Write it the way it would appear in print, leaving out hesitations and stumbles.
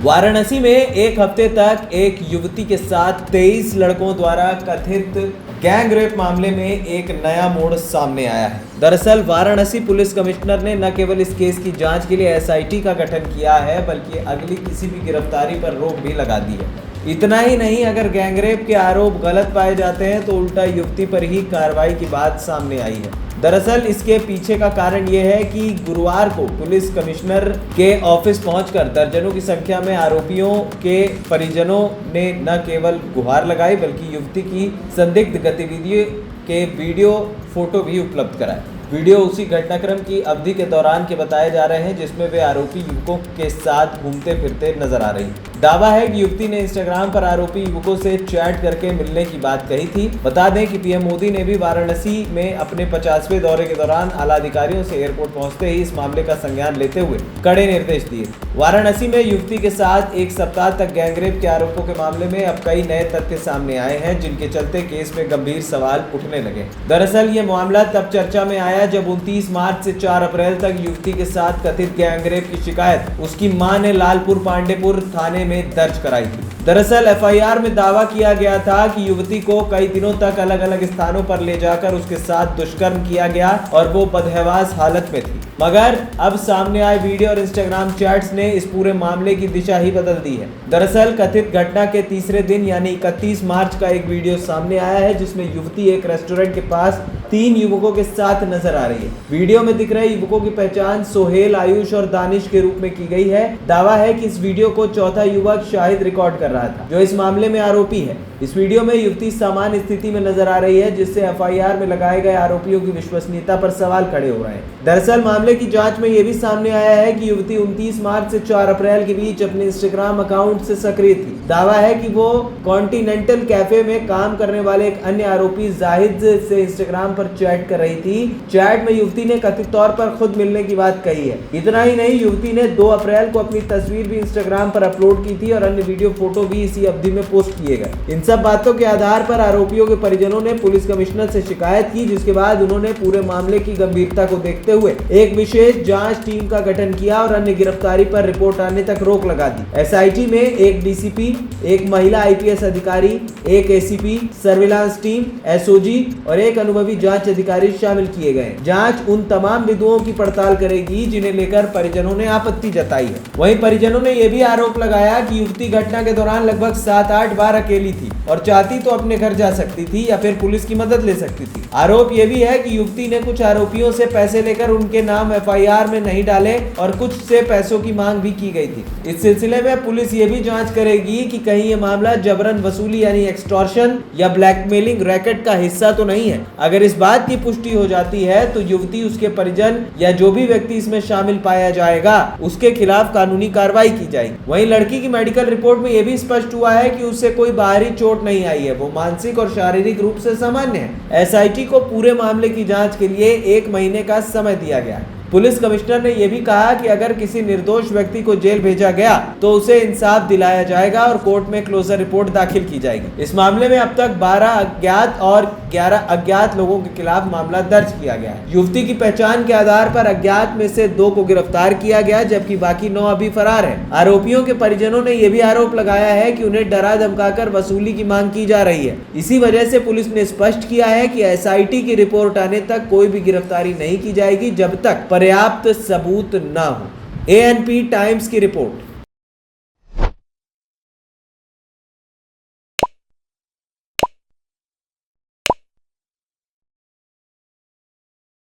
वाराणसी में एक हफ्ते तक एक युवती के साथ 23 लड़कों द्वारा कथित गैंग रेप मामले में एक नया मोड़ सामने आया है। दरअसल वाराणसी पुलिस कमिश्नर ने न केवल इस केस की जांच के लिए एसआईटी का गठन किया है, बल्कि अगली किसी भी गिरफ्तारी पर रोक भी लगा दी है। इतना ही नहीं, अगर गैंगरेप के आरोप गलत पाए जाते हैं तो उल्टा युवती पर ही कार्रवाई की बात सामने आई है। दरअसल इसके पीछे का कारण ये है कि गुरुवार को पुलिस कमिश्नर के ऑफिस पहुंचकर दर्जनों की संख्या में आरोपियों के परिजनों ने न केवल गुहार लगाई, बल्कि युवती की संदिग्ध गतिविधियों के वीडियो फोटो भी उपलब्ध कराए। वीडियो उसी घटनाक्रम की अवधि के दौरान के बताए जा रहे हैं जिसमें वे आरोपी युवकों के साथ घूमते फिरते नजर आ रही। दावा है कि युवती ने इंस्टाग्राम पर आरोपी युवकों से चैट करके मिलने की बात कही थी। बता दें कि पीएम मोदी ने भी वाराणसी में अपने 50वें दौरे के दौरान आला अधिकारियों से एयरपोर्ट पहुंचते ही इस मामले का संज्ञान लेते हुए कड़े निर्देश दिए। वाराणसी में युवती के साथ एक सप्ताह तक गैंगरेप के आरोपों के मामले में अब कई नए तथ्य सामने आए हैं, जिनके चलते केस में गंभीर सवाल उठने लगे। दरअसल ये मामला तब चर्चा में आया जब 29 मार्च से 4 अप्रैल तक युवती के साथ कथित गैंगरेप की शिकायत उसकी मां ने लालपुर पांडेपुर थाने में दर्ज कराई थी। दरअसल एफआईआर में दावा किया गया था कि युवती को कई दिनों तक अलग अलग स्थानों पर ले जाकर उसके साथ दुष्कर्म किया गया और वो बदहवास हालत में थी। मगर अब सामने आए वीडियो और इंस्टाग्राम चैट्स ने इस पूरे मामले की दिशा ही बदल दी है। दरअसल कथित घटना के तीसरे दिन यानी 31 मार्च का एक वीडियो सामने आया है जिसमें युवती एक रेस्टोरेंट के पास 3 युवकों के साथ नजर आ रही है। वीडियो में दिख रहे युवकों की पहचान सोहेल, आयुष और दानिश के रूप में की गई है। दावा है कि इस वीडियो को चौथा युवक शाहिद रिकॉर्ड कर रहा था, जो इस मामले में आरोपी है। इस वीडियो में युवती सामान्य स्थिति में नजर आ रही है, जिससे एफआईआर में लगाए गए आरोपियों की विश्वसनीयता पर सवाल खड़े हो रहे हैं। दरअसल मामले की जांच में यह भी सामने आया है कि युवती 29 मार्च से 4 अप्रैल के बीच अपने इंस्टाग्राम अकाउंट से सक्रिय थी। दावा है कि वो कॉन्टिनेंटल कैफे में काम करने वाले एक अन्य आरोपी जाहिद से इंस्टाग्राम पर चैट कर रही थी। चैट में युवती ने कथित तौर पर खुद मिलने की बात कही है। इतना ही नहीं, युवती ने 2 अप्रैल को अपनी तस्वीर भी इंस्टाग्राम पर अपलोड की थी और अन्य वीडियो फोटो भी इसी अवधि में पोस्ट किए गए। इन सब बातों के आधार पर आरोपियों के परिजनों ने पुलिस कमिश्नर से शिकायत की, जिसके बाद उन्होंने पूरे मामले की गंभीरता को देखते हुए एक विशेष जांच टीम का गठन किया और अन्य गिरफ्तारी पर रिपोर्ट आने तक रोक लगा दी। एसआईटी में एक डीसीपी, एक महिला आईपीएस अधिकारी, एक एसीपी, सर्विलांस टीम, एसओजी और एक अनुभवी जांच अधिकारी शामिल किए गए। जांच उन तमाम बिंदुओं की पड़ताल करेगी जिन्हें लेकर परिजनों ने आपत्ति जताई है। वहीं परिजनों ने यह भी आरोप लगाया कि युवती घटना के दौरान लगभग 7-8 बार अकेली थी और चाहती तो अपने घर जा सकती थी या फिर पुलिस की मदद ले सकती थी। आरोप यह भी है कि युवती ने कुछ आरोपियों से पैसे लेकर उनके नाम एफआईआर में नहीं डाले और कुछ से पैसों की मांग भी की गई थी। इस सिलसिले में पुलिस ये भी जांच करेगी कि कहीं ये मामला जबरन वसूली यानी एक्सटॉर्शन या ब्लैकमेलिंग रैकेट का हिस्सा तो नहीं है। अगर इस बात की पुष्टि हो जाती है तो युवती, उसके परिजन या जो भी व्यक्ति इसमें शामिल पाया जाएगा उसके खिलाफ कानूनी कार्रवाई की जाएगी। वहीं लड़की की मेडिकल रिपोर्ट में यह भी स्पष्ट हुआ है कि उसे कोई बाहरी चोट नहीं आई है, वो मानसिक और शारीरिक रूप से सामान्य है। एसआईटी को पूरे मामले की जांच के लिए 1 महीने का समय दिया गया है। पुलिस कमिश्नर ने यह भी कहा कि अगर किसी निर्दोष व्यक्ति को जेल भेजा गया तो उसे इंसाफ दिलाया जाएगा और कोर्ट में क्लोजर रिपोर्ट दाखिल की जाएगी। इस मामले में अब तक 12 अज्ञात और 11 अज्ञात लोगों के खिलाफ मामला दर्ज किया गया है। युवती की पहचान के आधार पर अज्ञात में से 2 को गिरफ्तार किया गया, जबकि बाकी 9 अभी फरार हैं। आरोपियों के परिजनों ने यह भी आरोप लगाया है कि उन्हें डरा धमकाकर वसूली की मांग की जा रही है। इसी वजह से पुलिस ने स्पष्ट किया है कि एसआईटी की रिपोर्ट आने तक कोई भी गिरफ्तारी नहीं की जाएगी जब तक पर्याप्त सबूत न हो। एएनपी टाइम्स की रिपोर्ट।